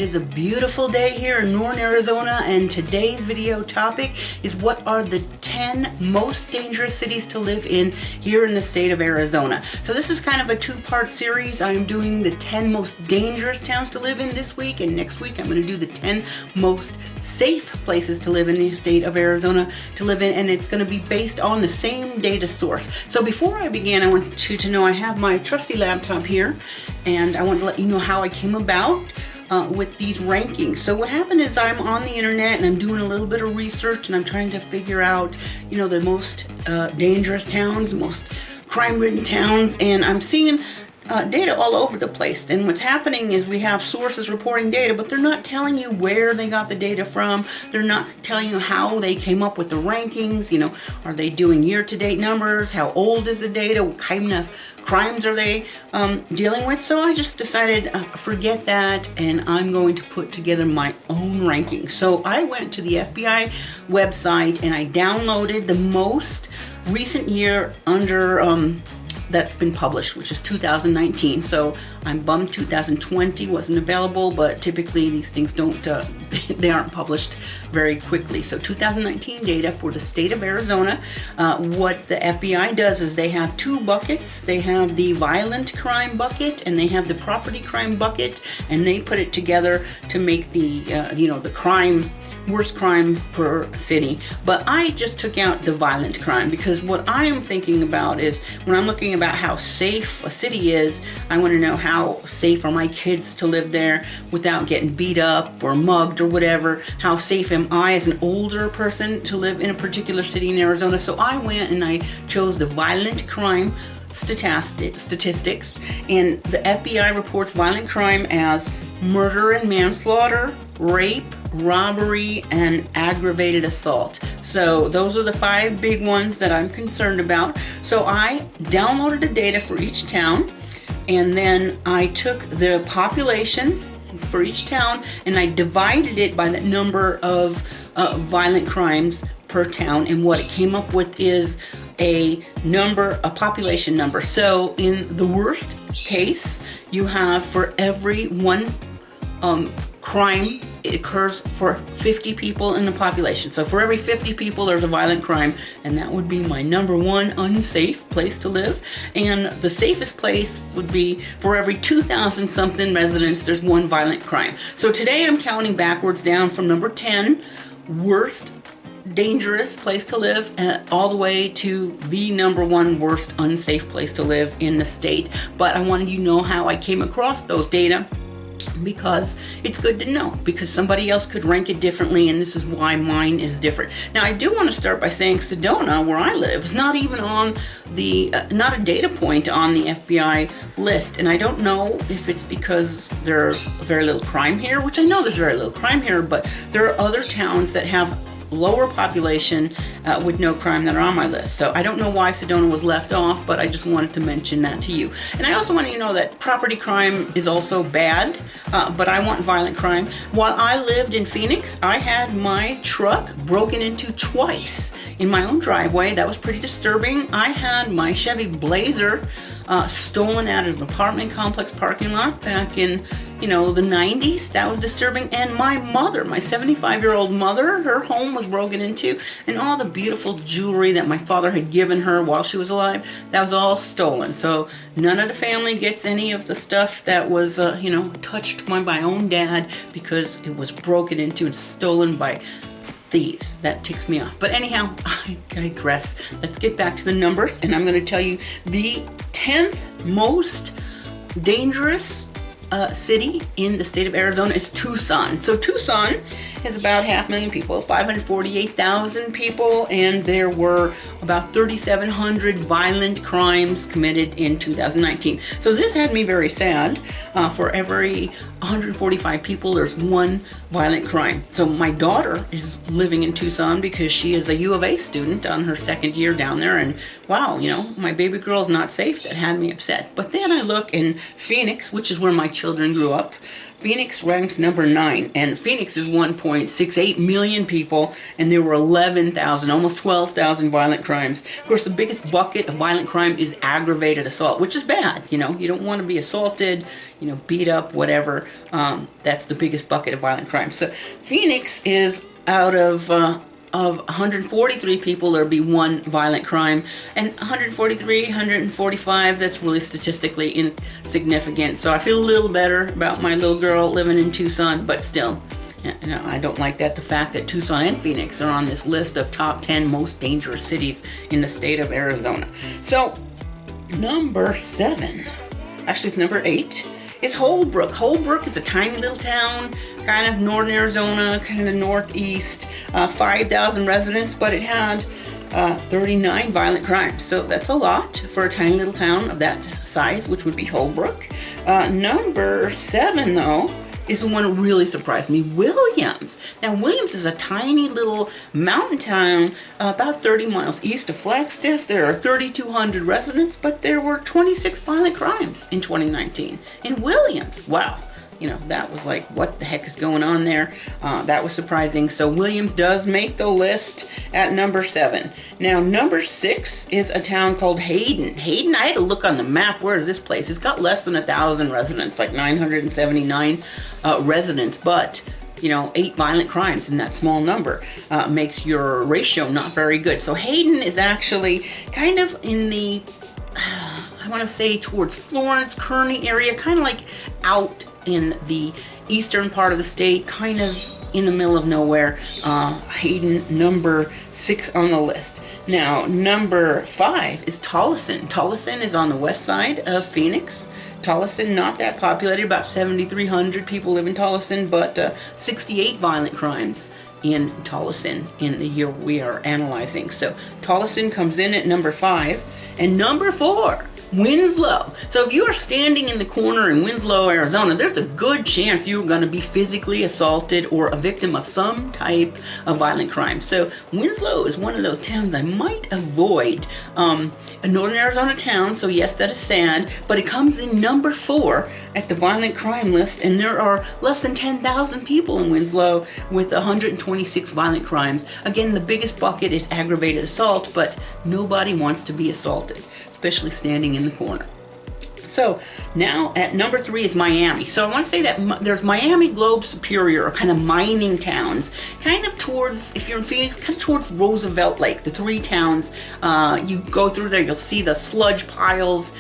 is a beautiful day here in northern Arizona, and today's video topic is what are the 10 most dangerous cities to live in here in the state of Arizona. So this is kind of a two-part series. I'm doing the 10 most dangerous towns to live in this week, and next week I'm going to do the 10 most safe places to live in the state of Arizona to live in, and it's going to be based on the same data source. So before I begin, I want you to know I have my trusty laptop here, and I want to let you know how I came about with these rankings. So what happened is I'm on the internet and I'm doing a little bit of research, and I'm trying to figure out, you know, the most dangerous towns, the most crime-ridden towns, and I'm seeing data all over the place. And what's happening is we have sources reporting data, but they're not telling you where they got the data from. They're not telling you how they came up with the rankings. You know, are they doing year-to-date numbers? How old is the data? What kind of crimes are they dealing with? So I just decided, forget that, and I'm going to put together my own rankings. So I went to the FBI website and I downloaded the most recent year under that's been published, which is 2019. So I'm bummed 2020 wasn't available, but typically these things don't, they aren't published very quickly. So 2019 data for the state of Arizona. What the FBI does is they have two buckets. They have the violent crime bucket and they have the property crime bucket, and they put it together to make the, the crime, worst crime per city. But I just took out the violent crime because what I'm thinking about is when I'm looking about how safe a city is, I want to know how safe are my kids to live there without getting beat up or mugged or whatever. How safe am I as an older person to live in a particular city in Arizona? So I went and I chose the violent crime statistics, and the FBI reports violent crime as murder and manslaughter, rape, robbery, and aggravated assault. So those are the 5 big ones that I'm concerned about. So I downloaded the data for each town, and then I took the population for each town and I divided it by the number of violent crimes per town, and what it came up with is a population number. So in the worst case, you have for every one crime, it occurs for 50 people in the population. So for every 50 people, there's a violent crime, and that would be my number 1 unsafe place to live. And the safest place would be for every 2,000 something residents, there's 1 violent crime. So today I'm counting backwards down from number 10, worst dangerous place to live, all the way to the number 1 worst unsafe place to live in the state. But I wanted you to know how I came across those data, because it's good to know, because somebody else could rank it differently, and this is why mine is different. Now I do want to start by saying Sedona, where I live, is not even on the not a data point on the FBI list, and I don't know if it's because there's very little crime here, which I know there's very little crime here, but there are other towns that have lower population with no crime that are on my list. So I don't know why Sedona was left off, but I just wanted to mention that to you. And I also want you to know that property crime is also bad, but I want violent crime. While I lived in Phoenix, I had my truck broken into twice in my own driveway. That was pretty disturbing. I had my Chevy Blazer stolen out of an apartment complex parking lot back in the 90s. That was disturbing. And my mother, my 75-year-old mother, her home was broken into, and all the beautiful jewelry that my father had given her while she was alive, that was all stolen. So none of the family gets any of the stuff that was, touched by my own dad, because it was broken into and stolen by thieves. That ticks me off. But anyhow, I digress. Let's get back to the numbers, and I'm going to tell you the 10th most dangerous city in the state of Arizona is Tucson. So Tucson has about 500,000 people, 548,000 people, and there were about 3,700 violent crimes committed in 2019. So this had me very sad. For every 145 people, there's 1 violent crime. So my daughter is living in Tucson because she is a U of A student on her 2nd year down there, and wow, my baby girl is not safe. That had me upset. But then I look in Phoenix, which is where my children grew up. Phoenix ranks number 9, and Phoenix is 1.68 million people, and there were 11,000, almost 12,000 violent crimes. Of course, the biggest bucket of violent crime is aggravated assault, which is bad. You don't want to be assaulted, beat up, whatever. That's the biggest bucket of violent crime. So Phoenix is out of 143 people, there'll be one violent crime, and 143, 145, that's really statistically insignificant. So I feel a little better about my little girl living in Tucson, but still, I don't like the fact that Tucson and Phoenix are on this list of top 10 most dangerous cities in the state of Arizona. So, number 7, actually it's number 8, is Holbrook. Holbrook is a tiny little town, kind of northern Arizona, kind of northeast, 5,000 residents, but it had 39 violent crimes. So that's a lot for a tiny little town of that size, which would be Holbrook. Number 7, though, is the one that really surprised me, Williams. Now, Williams is a tiny little mountain town about 30 miles east of Flagstaff. There are 3,200 residents, but there were 26 violent crimes in 2019 in Williams. Wow. That was like, what the heck is going on there? That was surprising. So Williams does make the list at number 7. Now, number 6 is a town called Hayden. Hayden, I had to look on the map. Where is this place? It's got less than 1,000 residents, like 979 residents, but 8 violent crimes in that small number makes your ratio not very good. So Hayden is actually kind of in the, I want to say towards Florence, Kearney area, kind of like out in the eastern part of the state, kind of in the middle of nowhere. Hayden, number 6 on the list. Now, number 5 is Tolleson. Tolleson is on the west side of Phoenix. Tolleson, not that populated, about 7,300 people live in Tolleson, but 68 violent crimes in Tolleson in the year we are analyzing. So Tolleson comes in at number 5. And number 4, Winslow. So if you are standing in the corner in Winslow, Arizona, there's a good chance you're going to be physically assaulted or a victim of some type of violent crime. So Winslow is one of those towns I might avoid. A northern Arizona town, so yes, that is sad, but it comes in number 4 at the violent crime list, and there are less than 10,000 people in Winslow with 126 violent crimes. Again, the biggest bucket is aggravated assault, but nobody wants to be assaulted, especially standing in the corner. So now at number 3 is Miami. So I want to say that there's Miami, Globe, Superior, are kind of mining towns, kind of towards, if you're in Phoenix, kind of towards Roosevelt Lake, the 3 towns. You go through there, you'll see the sludge piles.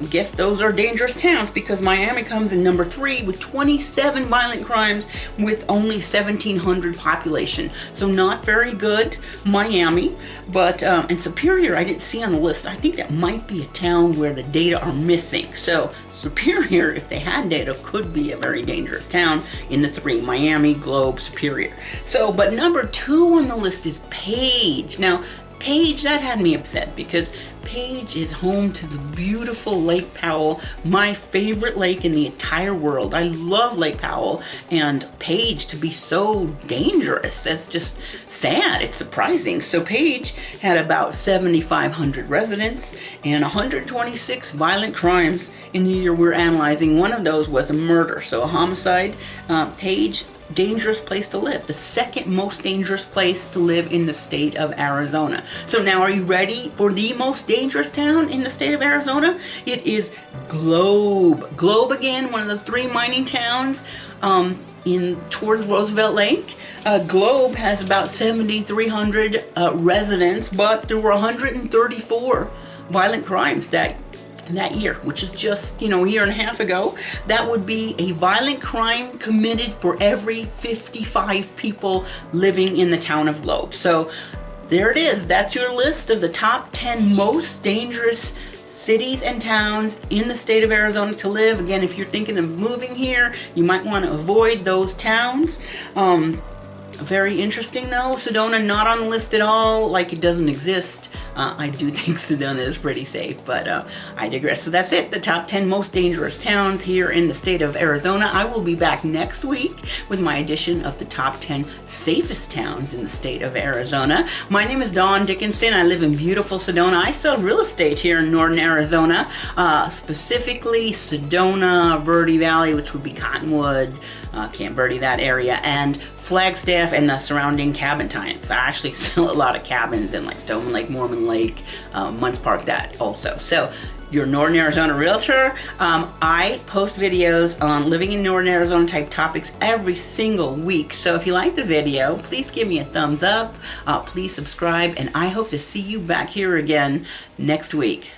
Guess those are dangerous towns because Miami comes in number 3 with 27 violent crimes with only 1,700 population. So not very good, Miami. But, and Superior, I didn't see on the list. I think that might be a town where the data are missing. So Superior, if they had data, could be a very dangerous town in the 3, Miami, Globe, Superior. So, but number 2 on the list is Page. Now, Page, that had me upset because Page is home to the beautiful Lake Powell, my favorite lake in the entire world. I love Lake Powell, and Page to be so dangerous, that's just sad. It's surprising. So Page had about 7,500 residents and 126 violent crimes in the year we're analyzing. One of those was a murder, so a homicide. Page, dangerous place to live, the second most dangerous place to live in the state of Arizona. So now, are you ready for the most dangerous town in the state of Arizona? It is Globe. Globe, again, one of the 3 mining towns in towards Roosevelt Lake. Globe has about 7,300 residents, but there were 134 violent crimes that year, which is just, a year and a half ago. That would be a violent crime committed for every 55 people living in the town of Globe. So there it is. That's your list of the top 10 most dangerous cities and towns in the state of Arizona to live. Again, if you're thinking of moving here, you might want to avoid those towns. Very interesting though. Sedona not on the list at all, like it doesn't exist. I do think Sedona is pretty safe, but I digress. So that's it, the top 10 most dangerous towns here in the state of Arizona. I will be back next week with my edition of the top 10 safest towns in the state of Arizona. My name is Dawn Dickenson. I live in beautiful Sedona. I sell real estate here in northern Arizona, specifically Sedona, Verde Valley, which would be Cottonwood, Camp Verde, that area, and Flagstaff and the surrounding cabin types. I actually sell a lot of cabins in like Stoneman Lake, Mormon Lake, Munns Park, that also. So your Northern Arizona Realtor. I post videos on living in Northern Arizona type topics every single week. So if you like the video, please give me a thumbs up, please subscribe, and I hope to see you back here again next week.